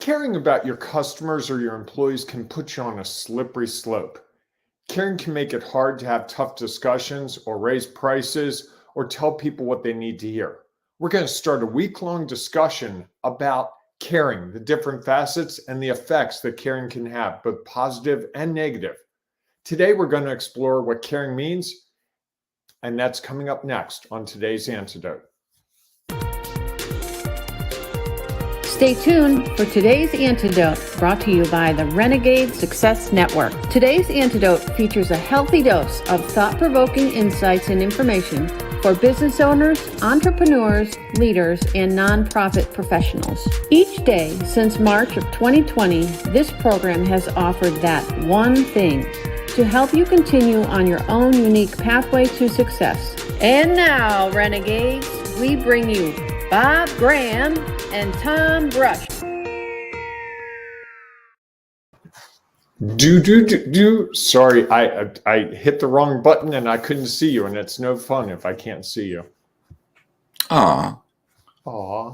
Caring about your customers or your employees can put you on a slippery slope. Caring can make it hard to have tough discussions or raise prices or tell people what they need to hear. We're going to start a week-long discussion about caring, the different facets and the effects that caring can have, both positive and negative. Today, we're going to explore what caring means, and that's coming up next on today's Antidote. Stay tuned for today's Antidote, brought to you by the Renegade Success Network. Today's Antidote features a healthy dose of thought-provoking insights and information for business owners, entrepreneurs, leaders, and nonprofit professionals. Each day since March of 2020, this program has offered that one thing to help you continue on your own unique pathway to success. And now, Renegades, we bring you Bob Graham and Tom Brush. Sorry, I hit the wrong button and I couldn't see you, and it's no fun if I can't see you. Aw.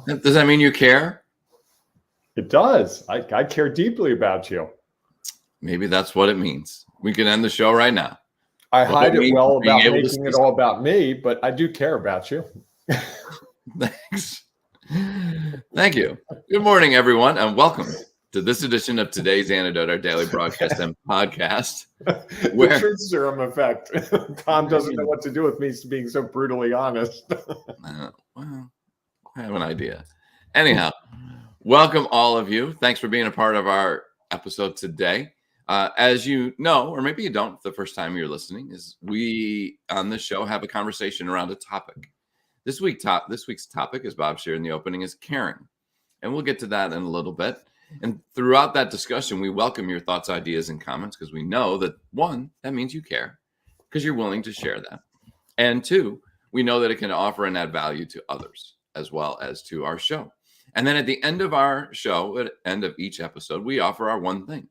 Does that mean you care? It does. I care deeply about you. Maybe that's what it means. We can end the show right now. I hide it well about making it all about me, but I do care about you. Thanks. Thank you. Good morning, everyone, and welcome to this edition of today's Antidote, our daily broadcast and podcast. The truth serum effect. Tom doesn't know what to do with me being so brutally honest. Well, I have an idea. Anyhow, welcome all of you. Thanks for being a part of our episode today. As you know, or maybe you don't, the first time you're listening, is we on this show have a conversation around a topic. This week's topic, as Bob shared in the opening, is caring. And we'll get to that in a little bit. And throughout that discussion, we welcome your thoughts, ideas, and comments, because we know that, one, that means you care because you're willing to share that. And two, we know that it can offer and add value to others as well as to our show. And then at the end of our show, at the end of each episode, we offer our one thing,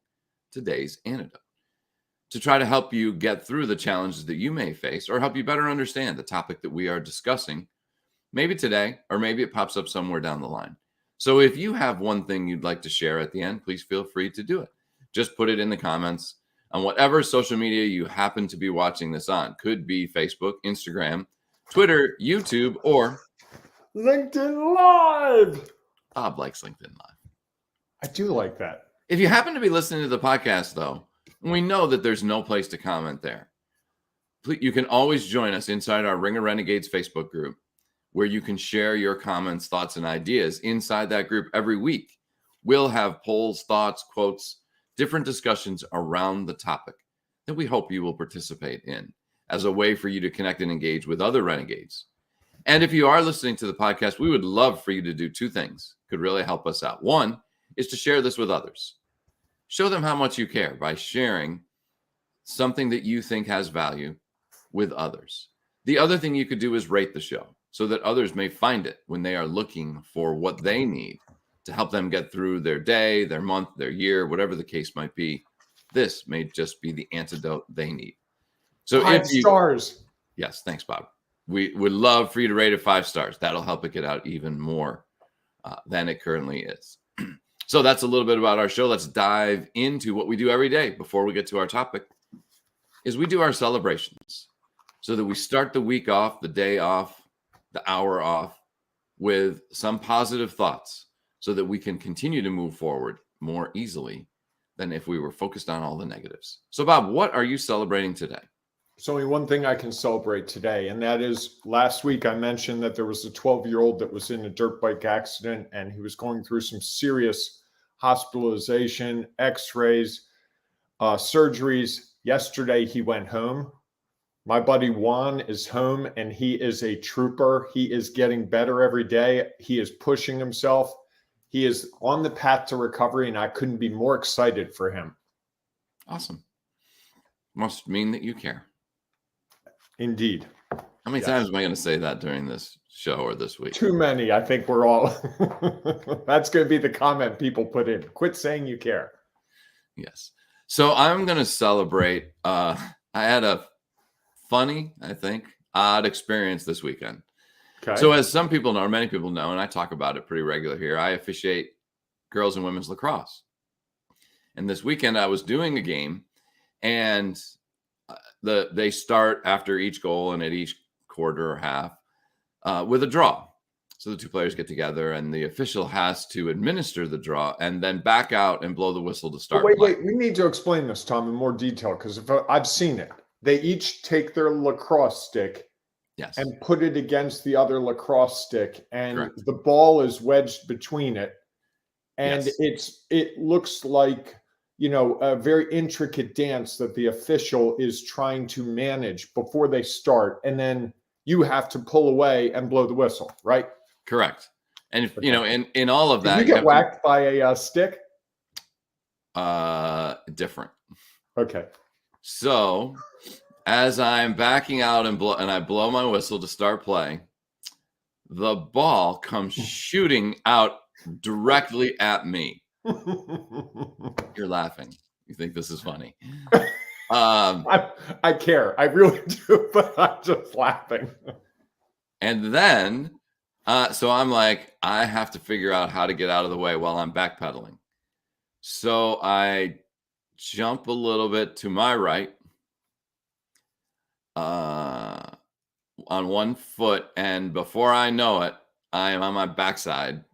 today's antidote, to try to help you get through the challenges that you may face or help you better understand the topic that we are discussing, maybe today, or maybe it pops up somewhere down the line. So if you have one thing you'd like to share at the end, please feel free to do it. Just put it in the comments on whatever social media you happen to be watching this on. Could be Facebook, Instagram, Twitter, YouTube, or LinkedIn Live. Bob likes LinkedIn Live. I do like that. If you happen to be listening to the podcast, though, we know that there's no place to comment there. You can always join us inside our Ring of Renegades Facebook group, where you can share your comments, thoughts, and ideas. Inside that group every week, we'll have polls, thoughts, quotes, different discussions around the topic that we hope you will participate in as a way for you to connect and engage with other renegades. And if you are listening to the podcast, we would love for you to do two things. Could really help us out. One is to share this with others. Show them how much you care by sharing something that you think has value with others. The other thing you could do is rate the show, so that others may find it when they are looking for what they need to help them get through their day, their month, their year, whatever the case might be. This may just be the antidote they need. So 5 stars. Yes, thanks, Bob. We would love for you to rate it 5 stars. That'll help it get out even more than it currently is. So that's a little bit about our show. Let's dive into what we do every day before we get to our topic, is we do our celebrations so that we start the week off, the day off, the hour off with some positive thoughts so that we can continue to move forward more easily than if we were focused on all the negatives. So, Bob, what are you celebrating today? There's only one thing I can celebrate today, and that is last week I mentioned that there was a 12-year-old that was in a dirt bike accident, and he was going through some serious hospitalization, x-rays, surgeries. Yesterday, he went home. My buddy Juan is home, and he is a trooper. He is getting better every day. He is pushing himself. He is on the path to recovery, and I couldn't be more excited for him. Awesome. Must mean that you care. Indeed. How many times am I going to say that during this show or this week? Too many. I think we're all. That's going to be the comment people put in. Quit saying you care. Yes. So I'm going to celebrate. I had a funny, I think, odd experience this weekend. Okay. So as some people know, or many people know, and I talk about it pretty regular here, I officiate girls and women's lacrosse. And this weekend I was doing a game, and they start after each goal and at each quarter or half with a draw. So the two players get together, and the official has to administer the draw and then back out and blow the whistle to start. Wait. We need to explain this, Tom, in more detail, because I've seen it. They each take their lacrosse stick, yes, and put it against the other lacrosse stick, and correct. the ball is wedged between it, and Yes. it looks like, you know, a very intricate dance that the official is trying to manage before they start, and then you have to pull away and blow the whistle, right? Correct. And Okay. you know, in all of that, Did you get whacked by a stick? Different. Okay. So as I'm backing out and I blow my whistle to start play, the ball comes shooting out directly at me. You're laughing. You think this is funny. I care. I really do, but I'm just laughing. And then, so I'm like, I have to figure out how to get out of the way while I'm backpedaling. So I jump a little bit to my right on one foot, and before I know it, I am on my backside,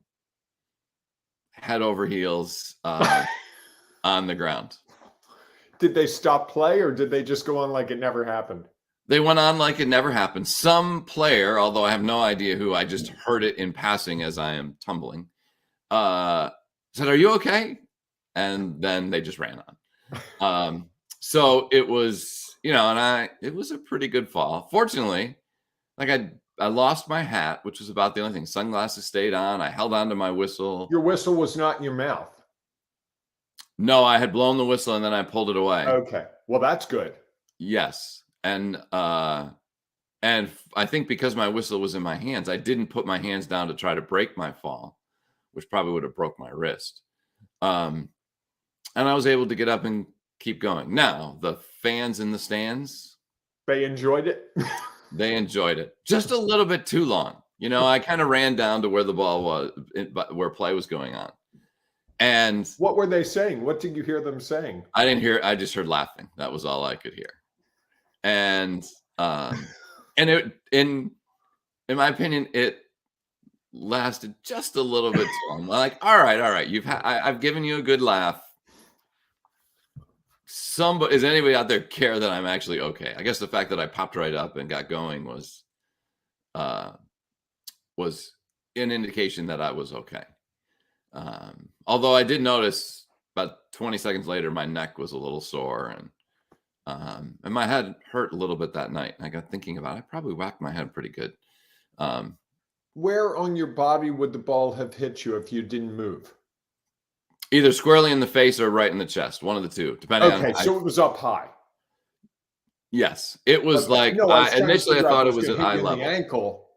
head over heels on the ground. Did they stop play, or did they just go on like it never happened? They went on like it never happened. Some player, although I have no idea who, I just heard it in passing as I am tumbling, said, "Are you okay?" And then they just ran on. So it was, you know, and it was a pretty good fall. Fortunately, like I lost my hat, which was about the only thing. Sunglasses stayed on. I held on to my whistle. Your whistle was not in your mouth. No, I had blown the whistle and then I pulled it away. Okay. Well, that's good. Yes. And I think because my whistle was in my hands, I didn't put my hands down to try to break my fall, which probably would have broke my wrist. And I was able to get up and keep going. Now, the fans in the stands, they enjoyed it. They enjoyed it just a little bit too long. You know, I kind of ran down to where the ball was, where play was going on. And what were they saying? What did you hear them saying? I didn't hear. I just heard laughing. That was all I could hear. And it, in my opinion, it lasted just a little bit too long. Like, all right, I've given you a good laugh. Does anybody out there care that I'm actually okay? I guess the fact that I popped right up and got going was an indication that I was okay. Although I did notice about 20 seconds later, my neck was a little sore and my head hurt a little bit that night. And I got thinking about it. I probably whacked my head pretty good. Where on your body would the ball have hit you if you didn't move? Either squarely in the face or right in the chest, one of the two, depending on. Okay, so it was up high. Yes, it was Okay. like No, initially I thought it was at eye level. The ankle.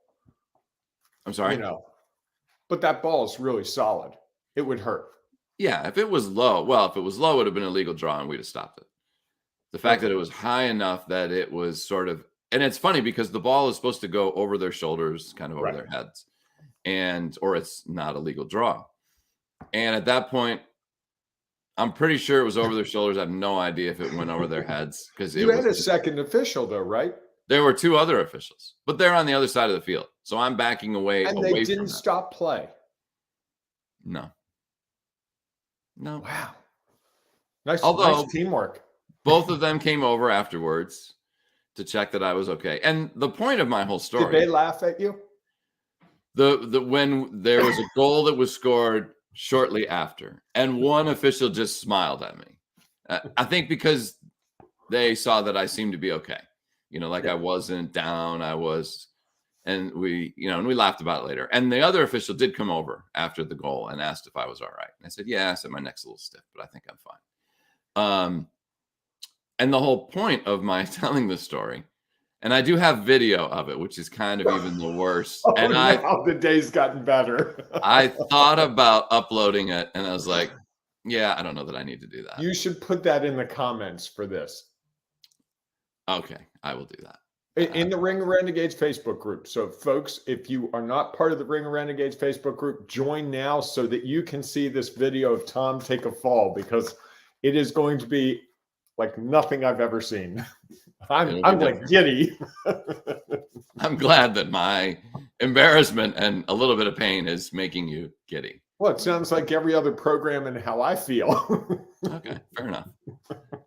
I'm sorry. You know, but that ball is really solid. It would hurt. Yeah, if it was low, it would have been a legal draw and we'd have stopped it. The fact that it was high enough that it was sort of, and it's funny because the ball is supposed to go over their shoulders, kind of over their heads, or it's not a legal draw. And at that point, I'm pretty sure it was over their shoulders. I have no idea if it went over their heads because you had a second official, though, right? There were two other officials, but they're on the other side of the field, so I'm backing away. And they didn't stop play. No. Wow. Nice teamwork. Both of them came over afterwards to check that I was okay. And the point of my whole story. Did they laugh at you? When there was a goal that was scored shortly after, and one official just smiled at me. I think because they saw that I seemed to be okay. You know, like I wasn't down. I was, and we laughed about it later. And the other official did come over after the goal and asked if I was all right. And I said, yeah. I said my neck's a little stiff, but I think I'm fine. And the whole point of my telling this story, and I do have video of it, which is kind of even the worst. And now the day's gotten better. I thought about uploading it, and I was like, yeah, I don't know that I need to do that. You should put that in the comments for this. Okay, I will do that. In the Ring of Renegades Facebook group. So folks, if you are not part of the Ring of Renegades Facebook group, join now so that you can see this video of Tom take a fall, because it is going to be like nothing I've ever seen. I'm like giddy. I'm glad that my embarrassment and a little bit of pain is making you giddy. Well, it sounds like every other program and how I feel. Okay, fair enough.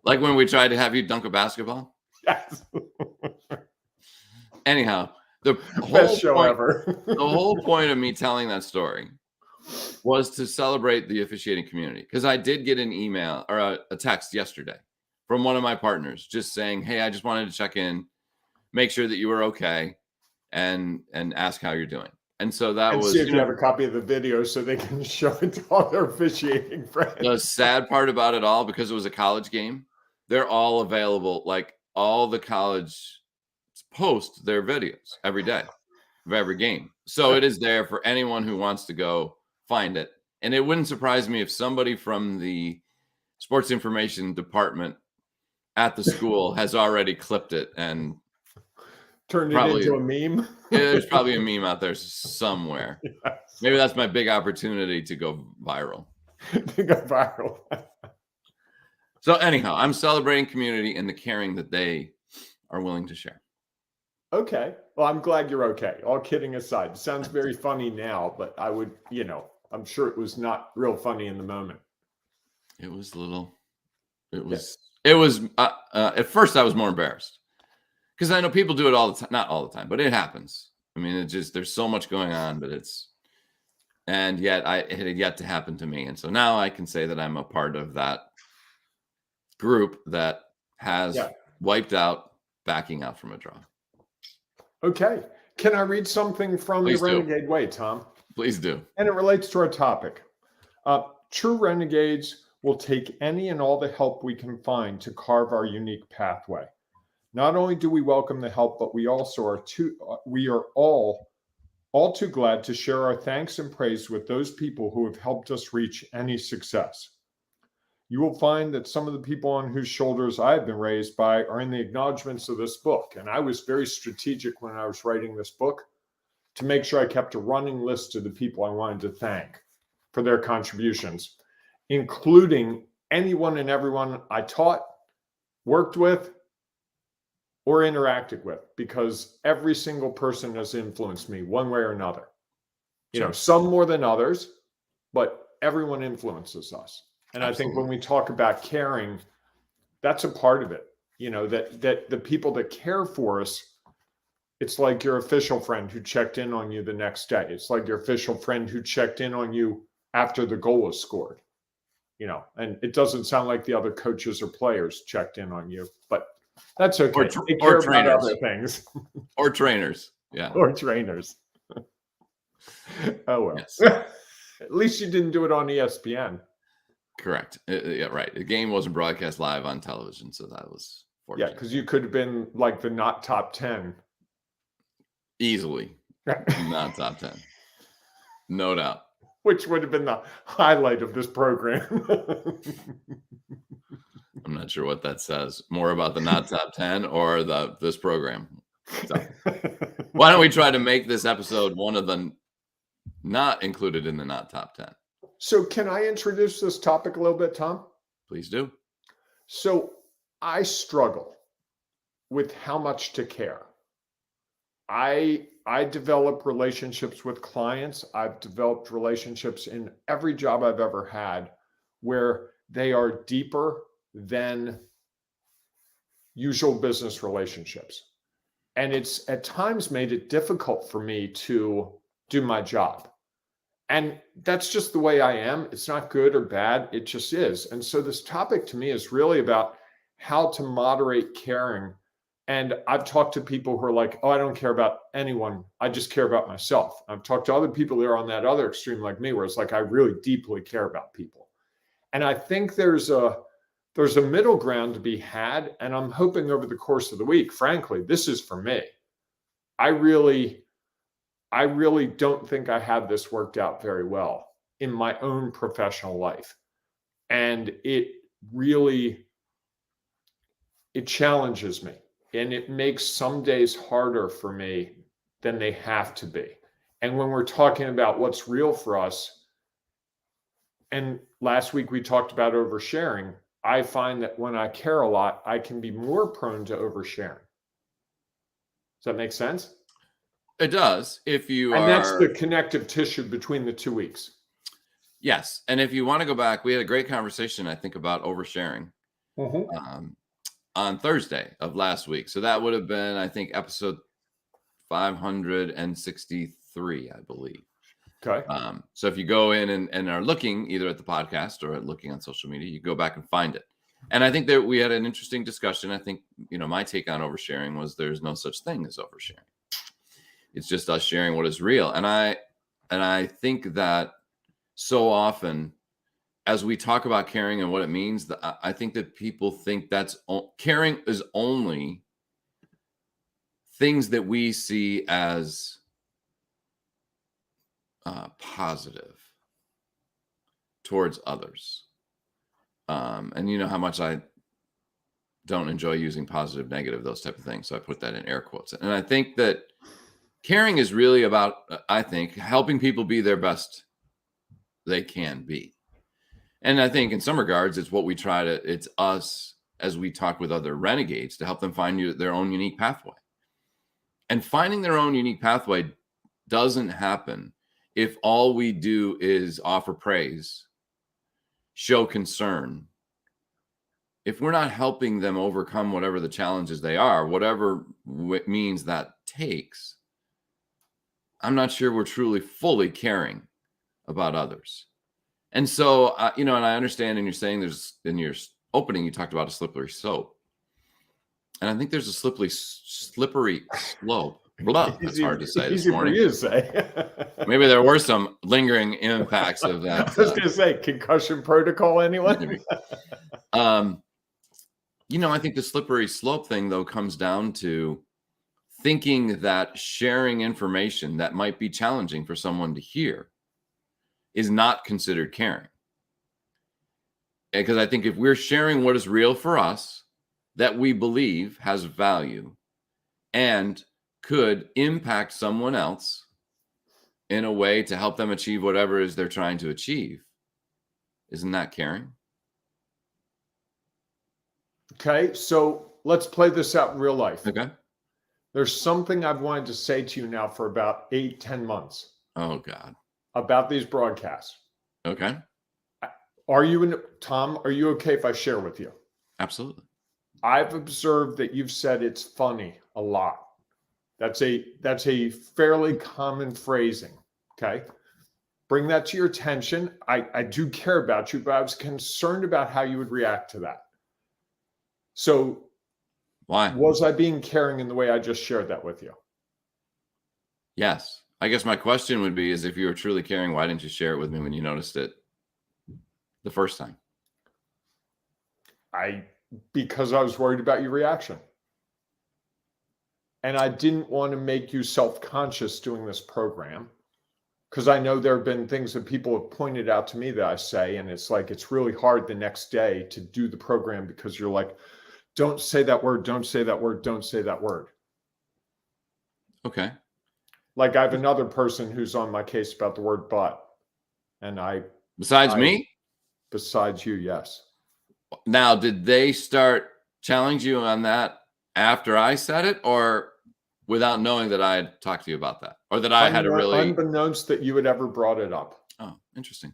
Like when we tried to have you dunk a basketball. Yes. Anyhow, the Best show ever. The whole point of me telling that story was to celebrate the officiating community, because I did get an email or a text yesterday from one of my partners just saying, "Hey, I just wanted to check in, make sure that you were okay, and ask how you're doing." And so that was, see if you have a copy of the video so they can show it to all their officiating friends. The sad part about it all, because it was a college game, they're all available. Like all the college post their videos every day of every game. So it is there for anyone who wants to go find it. And it wouldn't surprise me if somebody from the sports information department at the school has already clipped it and turned it into a meme. Yeah, there's probably a meme out there somewhere. Yes. Maybe that's my big opportunity to go viral. So anyhow, I'm celebrating community and the caring that they are willing to share. Okay. Well, I'm glad you're okay. All kidding aside, it sounds very funny now, but I would, I'm sure it was not real funny in the moment. It was at first I was more embarrassed because I know people do it all the time, not all the time, but it happens. I mean, there's so much going on, but and yet it had yet to happen to me. And so now I can say that I'm a part of that group that has wiped out backing out from a draw. Okay. Can I read something from the Renegade Way, Tom? Please do. And it relates to our topic. True renegades will take any and all the help we can find to carve our unique pathway. Not only do we welcome the help, but we also are all too glad to share our thanks and praise with those people who have helped us reach any success. You will find that some of the people on whose shoulders I have been raised by are in the acknowledgments of this book. And I was very strategic when I was writing this book to make sure I kept a running list of the people I wanted to thank for their contributions, including anyone and everyone I taught, worked with, or interacted with, because every single person has influenced me one way or another. Some more than others, but everyone influences us. And absolutely. I think when we talk about caring, that's a part of it. That the people that care for us, it's like your official friend who checked in on you the next day. It's like your official friend who checked in on you after the goal was scored. And it doesn't sound like the other coaches or players checked in on you, but that's okay. Or trainers. Other things. Or trainers. Yeah. Or trainers. Oh, well. Yes. At least you didn't do it on ESPN. Correct. Yeah, right. The game wasn't broadcast live on television, so that was fortunate. Yeah, because you could have been like the not top 10. Easily. Not top 10. No doubt. Which would have been the highlight of this program. I'm not sure what that says. More about the not top 10 or this program. So, why don't we try to make this episode one of the not included in the not top 10? So can I introduce this topic a little bit, Tom? Please do. So I struggle with how much to care. I develop relationships with clients. I've developed relationships in every job I've ever had where they are deeper than usual business relationships. And it's at times made it difficult for me to do my job. And that's just the way I am. It's not good or bad. It just is. And so this topic to me is really about how to moderate caring. And I've talked to people who are like, oh, I don't care about anyone. I just care about myself. I've talked to other people that are on that other extreme like me, where it's like, I really deeply care about people. And I think there's a middle ground to be had. And I'm hoping over the course of the week, frankly, this is for me. I really don't think I have this worked out very well in my own professional life. And it challenges me and it makes some days harder for me than they have to be. And when we're talking about what's real for us, and last week we talked about oversharing, I find that when I care a lot, I can be more prone to oversharing. Does that make sense? It does. If you And are, that's the connective tissue between the 2 weeks. yes. And if you want to go back, we had a great conversation, I think, about oversharing on Thursday of last week. So that would have been, I think, episode 563, I believe. Okay. So if you go in and are looking either at the podcast or looking on social media, you go back and find it. And I think that we had an interesting discussion. I think, my take on oversharing was there's no such thing as oversharing. It's just us sharing what is real. And I think that so often as we talk about caring and what it means, I think that people think caring is only things that we see as positive towards others. And you know how much I don't enjoy using positive, negative, those type of things. So I put that in air quotes. And I think that caring is really about, I think, helping people be their best they can be. And I think in some regards, it's it's us as we talk with other renegades to help them find their own unique pathway. And finding their own unique pathway doesn't happen if all we do is offer praise, show concern. If we're not helping them overcome whatever the challenges they are, whatever means that takes, I'm not sure we're truly fully caring about others. And so, and I understand, and you're saying in your opening, you talked about a slippery slope. And I think there's a slippery slope. Blah, that's hard to say this morning. Easy for you to say. Maybe there were some lingering impacts of that. I was going to say, concussion protocol, anyone? I think the slippery slope thing, though, comes down to thinking that sharing information that might be challenging for someone to hear is not considered caring. Because I think if we're sharing what is real for us, that we believe has value and could impact someone else in a way to help them achieve whatever it is they're trying to achieve, isn't that caring? Okay, so let's play this out in real life. Okay. There's something I've wanted to say to you now for about 8-10 months. Oh, God. About these broadcasts. Okay. Tom, are you okay if I share with you? Absolutely. I've observed that you've said it's funny a lot. That's a fairly common phrasing. Okay. Bring that to your attention. I do care about you, but I was concerned about how you would react to that. So why was I being caring in the way I just shared that with you? Yes. I guess my question would be, is if you were truly caring, why didn't you share it with me when you noticed it the first time? Because I was worried about your reaction. And I didn't want to make you self-conscious doing this program, because I know there have been things that people have pointed out to me that I say, and it's like, it's really hard the next day to do the program because you're like, don't say that word, don't say that word, don't say that word. Okay. Like I have another person who's on my case about the word but. And Besides me? Besides you, yes. Now, did they start challenging you on that after I said it, or without knowing that I had talked to you about that? Or that I had a really... Unbeknownst that you had ever brought it up. Oh, interesting.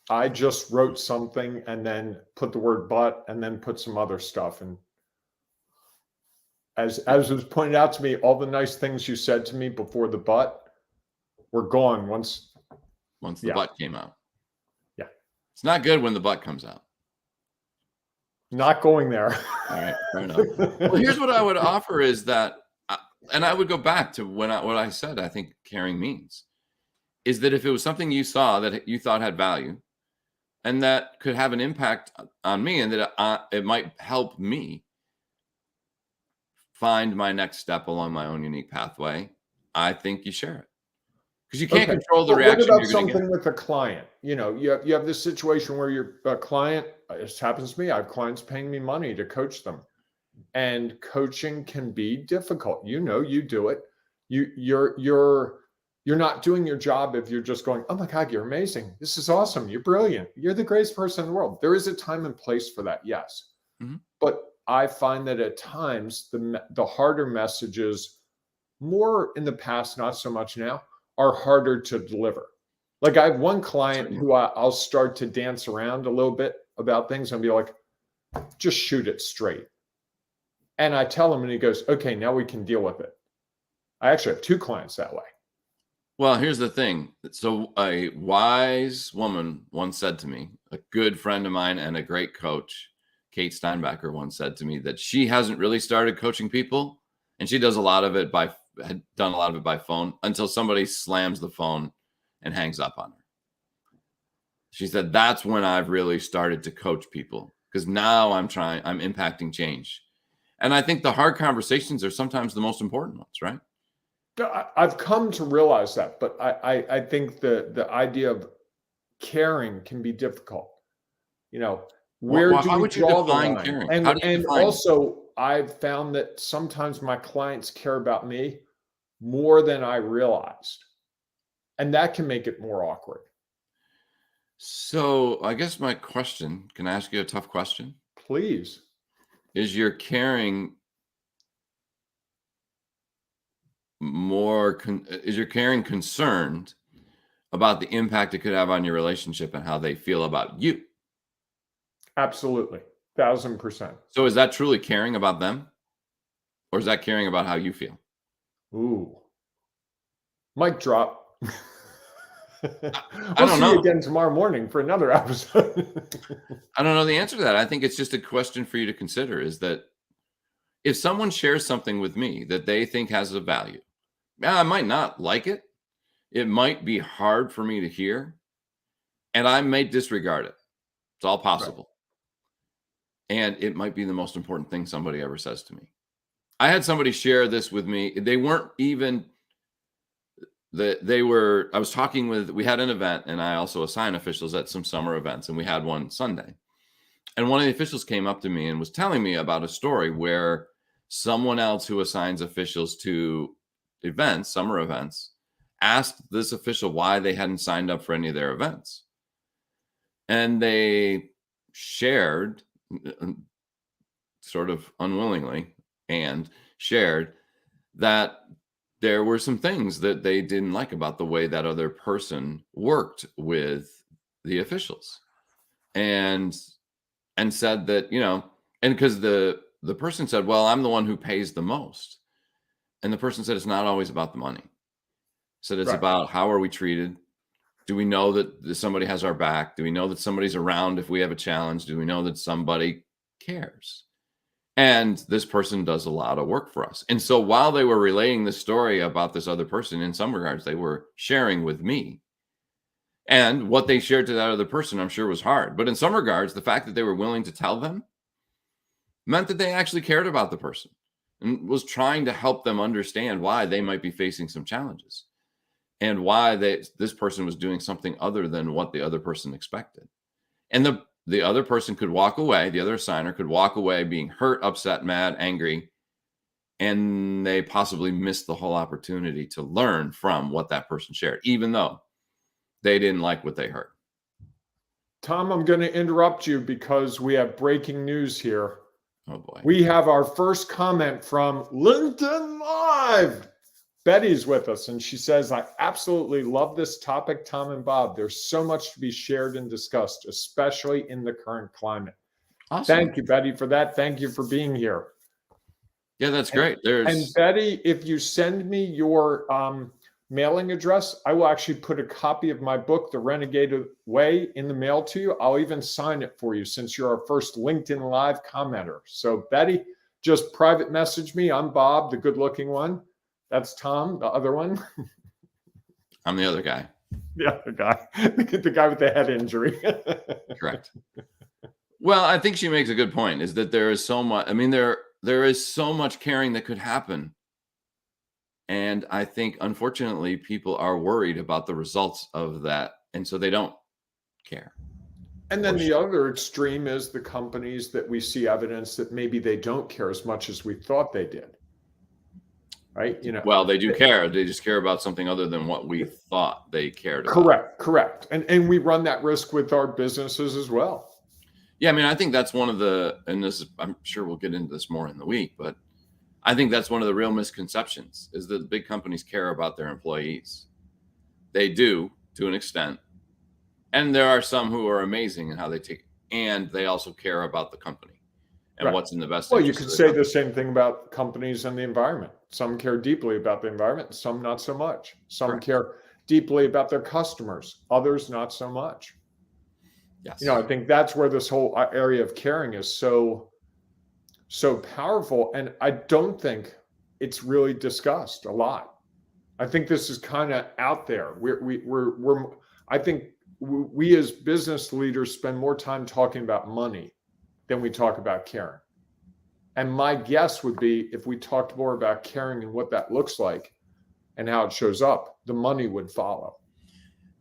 I just wrote something and then put the word but and then put some other stuff. And as was pointed out to me, all the nice things you said to me before the but were gone once the but came out. Yeah. It's not good when the but comes out. Not going there. All right, fair enough. Well, here's what I would offer is that, and I would go back to what I said, I think caring means, is that if it was something you saw that you thought had value and that could have an impact on me, and that it might help me find my next step along my own unique pathway, I think you share it. Because you can't control the reaction. What about something with a client? You have this situation where your client, it happens to me, I have clients paying me money to coach them. and coaching can be difficult. You do it. You're not doing your job if you're just going, oh my God, you're amazing. This is awesome. You're brilliant. You're the greatest person in the world. There is a time and place for that, yes. Mm-hmm. But I find that at times the harder messages, more in the past, not so much now, are harder to deliver. Like I have one client who I'll start to dance around a little bit about things and be like, just shoot it straight. And I tell him and he goes, okay, now we can deal with it. I actually have 2 clients that way. Well, here's the thing. So a wise woman once said to me, a good friend of mine and a great coach, Kate Steinbacher, once said to me that she hasn't really started coaching people, and she does a lot of it had done a lot of it by phone until somebody slams the phone and hangs up on her. She said, that's when I've really started to coach people, because now I'm impacting change. And I think the hard conversations are sometimes the most important ones, right? I've come to realize that, but I think the idea of caring can be difficult. Where do how we would you draw the define line? caring? How do you And define it? also, I've found that sometimes my clients care about me more than I realized, and that can make it more awkward. So I guess my question, can I ask you a tough question? Please. Is your caring concerned about the impact it could have on your relationship and how they feel about you? Absolutely. 1,000%. So is that truly caring about them? Or is that caring about how you feel? Ooh. Mic drop. I We'll don't see know. you again tomorrow morning for another episode. I don't know the answer to that. I think it's just a question for you to consider, is that if someone shares something with me that they think has a value, I might not like it. It might be hard for me to hear, and I may disregard it. It's all possible. Right. And it might be the most important thing somebody ever says to me. I had somebody share this with me. They weren't even I was talking with, we had an event, and I also assign officials at some summer events, and we had one Sunday. And one of the officials came up to me and was telling me about a story where someone else who assigns officials to events, summer events, asked this official why they hadn't signed up for any of their events. And they shared, sort of unwillingly, and shared that there were some things that they didn't like about the way that other person worked with the officials. And said that, and because the person said, well, I'm the one who pays the most. And the person said, it's not always about the money. Said it's about how are we treated? Do we know that somebody has our back? Do we know that somebody's around if we have a challenge? Do we know that somebody cares? And this person does a lot of work for us. And so while they were relaying the story about this other person, in some regards, they were sharing with me. And what they shared to that other person, I'm sure, was hard. But in some regards, the fact that they were willing to tell them meant that they actually cared about the person and was trying to help them understand why they might be facing some challenges and why this person was doing something other than what the other person expected. And the other person could walk away, the other assigner could walk away being hurt, upset, mad, angry, and they possibly missed the whole opportunity to learn from what that person shared, even though they didn't like what they heard. Tom, I'm going to interrupt you because we have breaking news here. Oh boy. We have our first comment from LinkedIn Live. Betty's with us, and she says, I absolutely love this topic, Tom and Bob. There's so much to be shared and discussed, especially in the current climate. Awesome. Thank you, Betty, for that. Thank you for being here. Yeah, that's great. And Betty, if you send me your mailing address, I will actually put a copy of my book, The Renegade Way, in the mail to you. I'll even sign it for you since you're our first LinkedIn Live commenter. So Betty, just private message me. I'm Bob, the good-looking one. That's Tom, the other one. I'm the other guy. The other guy. The guy with the head injury. Correct. Well, I think she makes a good point, is that there is so much, there is so much caring that could happen. And I think, unfortunately, people are worried about the results of that. And so they don't care. And then the other extreme is the companies that we see evidence that maybe they don't care as much as we thought they did. Right? Well, they do care. They just care about something other than what we thought they cared about. Correct. And we run that risk with our businesses as well. Yeah, I mean, I think that's one of the, and this is, I'm sure we'll get into this more in the week, but I think that's one of the real misconceptions is that big companies care about their employees. They do to an extent. And there are some who are amazing in how they take, and they also care about the company and what's in the best. Well, you could say the same thing about companies and the environment. Some care deeply about the environment, some not so much. Some care deeply about their customers, others not so much. Yes. I think that's where this whole area of caring is so powerful. And I don't think it's really discussed a lot. I think this is kind of out there. I think we as business leaders spend more time talking about money than we talk about caring. And my guess would be if we talked more about caring and what that looks like and how it shows up, the money would follow.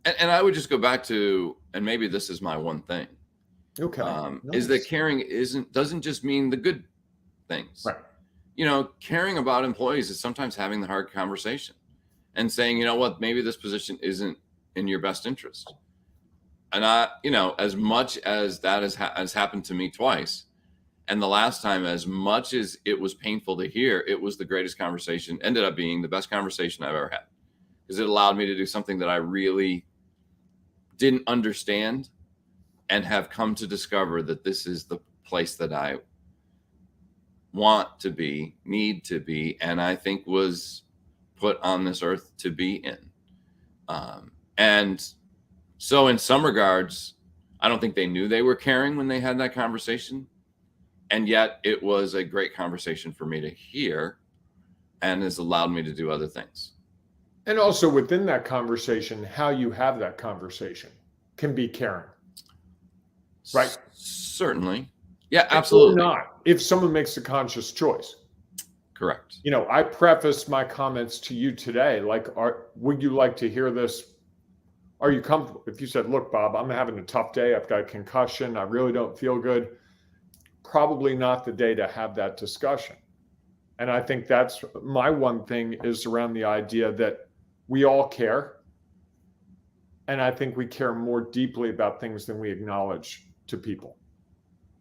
And I would just go back to, and maybe this is my one thing. Okay. Is that caring doesn't just mean the good things. Right. Caring about employees is sometimes having the hard conversation and saying, you know what, maybe this position isn't in your best interest. And as much as that has happened to me twice, and the last time, as much as it was painful to hear, it was the greatest conversation, ended up being the best conversation I've ever had, because it allowed me to do something that I really didn't understand and have come to discover that this is the place that I want to be, need to be, and I think was put on this earth to be in. And so in some regards, I don't think they knew they were caring when they had that conversation. And yet it was a great conversation for me to hear and has allowed me to do other things. And also within that conversation, how you have that conversation can be caring. Right? Certainly. Yeah, absolutely. Or not, if someone makes a conscious choice. Correct. I prefaced my comments to you today, like, would you like to hear this? Are you comfortable? If you said, look, Bob, I'm having a tough day. I've got a concussion. I really don't feel good. Probably not the day to have that discussion. And I think that's my one thing is around the idea that we all care. And I think we care more deeply about things than we acknowledge to people.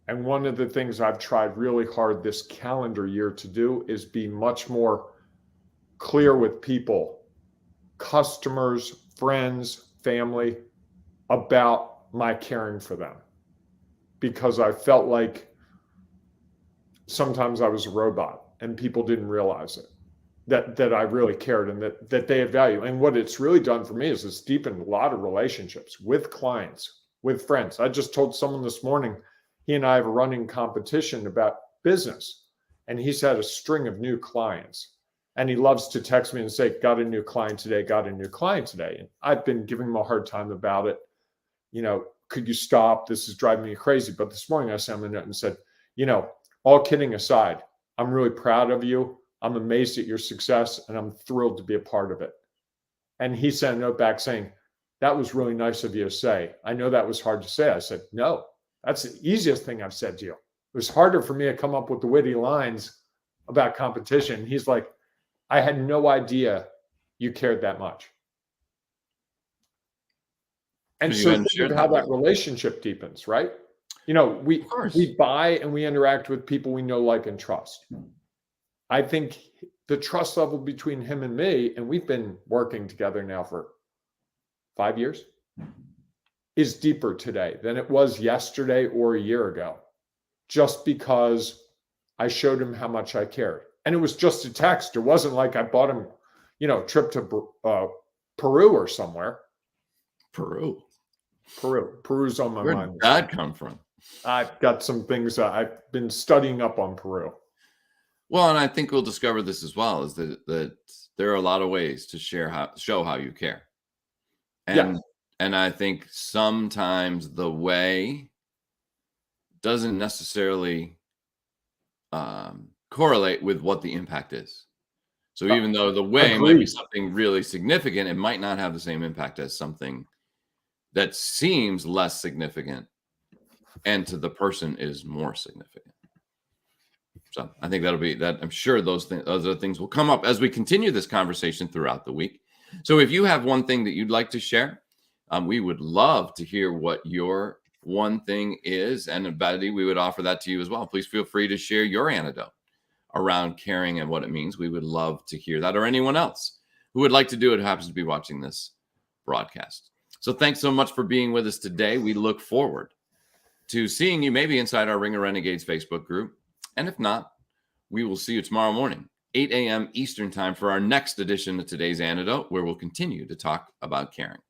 And one of the things I've tried really hard this calendar year to do is be much more clear with people, customers, friends, family, about my caring for them. Because I felt like sometimes I was a robot and people didn't realize it, that I really cared and that they had value. And what it's really done for me is it's deepened a lot of relationships with clients, with friends. I just told someone this morning, he and I have a running competition about business, and he's had a string of new clients. And he loves to text me and say, got a new client today, got a new client today. And I've been giving him a hard time about it. Could you stop? This is driving me crazy. But this morning I sent him a note and said, all kidding aside, I'm really proud of you. I'm amazed at your success and I'm thrilled to be a part of it. And he sent a note back saying, that was really nice of you to say. I know that was hard to say. I said, no, that's the easiest thing I've said to you. It was harder for me to come up with the witty lines about competition. He's like, I had no idea you cared that much. And so think of how that relationship deepens, right? We buy and we interact with people we know, like, and trust. I think the trust level between him and me, and we've been working together now for 5 years, is deeper today than it was yesterday or a year ago, just because I showed him how much I cared. And it was just a text. It wasn't like I bought him, a trip to Peru or somewhere. Peru's on my mind. Where did that come from? I've got some things I've been studying up on Peru. Well, and I think we'll discover this as well, is that there are a lot of ways to show how you care. And I think sometimes the way doesn't necessarily correlate with what the impact is. So even though the way might be something really significant, it might not have the same impact as something that seems less significant and to the person is more significant. So I think that'll be that. I'm sure those other things will come up as we continue this conversation throughout the week. So if you have one thing that you'd like to share, we would love to hear what your one thing is. And Betty, we would offer that to you as well. Please feel free to share your antidote around caring and what it means. We would love to hear that, or anyone else who would like to do it who happens to be watching this broadcast. So thanks so much for being with us today. We look forward to seeing you maybe inside our Ring of Renegades Facebook group. And if not, we will see you tomorrow morning, 8 a.m. Eastern time, for our next edition of Today's Antidote, where we'll continue to talk about caring.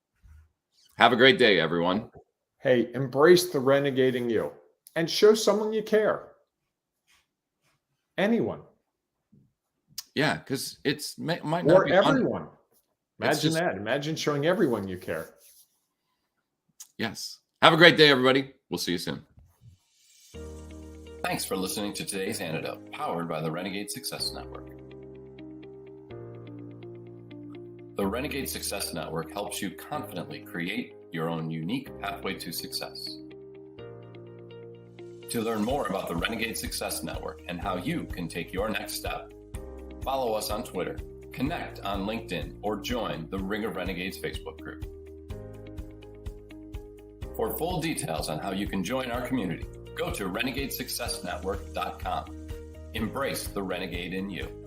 Have a great day, everyone. Hey, embrace the renegade in you and show someone you care. Anyone. Yeah, because might not or be everyone. Fun. Imagine that. Imagine showing everyone you care. Yes. Have a great day, everybody. We'll see you soon. Thanks for listening to Today's Antidote, powered by the Renegade Success Network. The Renegade Success Network helps you confidently create your own unique pathway to success. To learn more about the Renegade Success Network and how you can take your next step, follow us on Twitter, connect on LinkedIn, or join the Ring of Renegades Facebook group. For full details on how you can join our community, go to renegadesuccessnetwork.com. Embrace the renegade in you.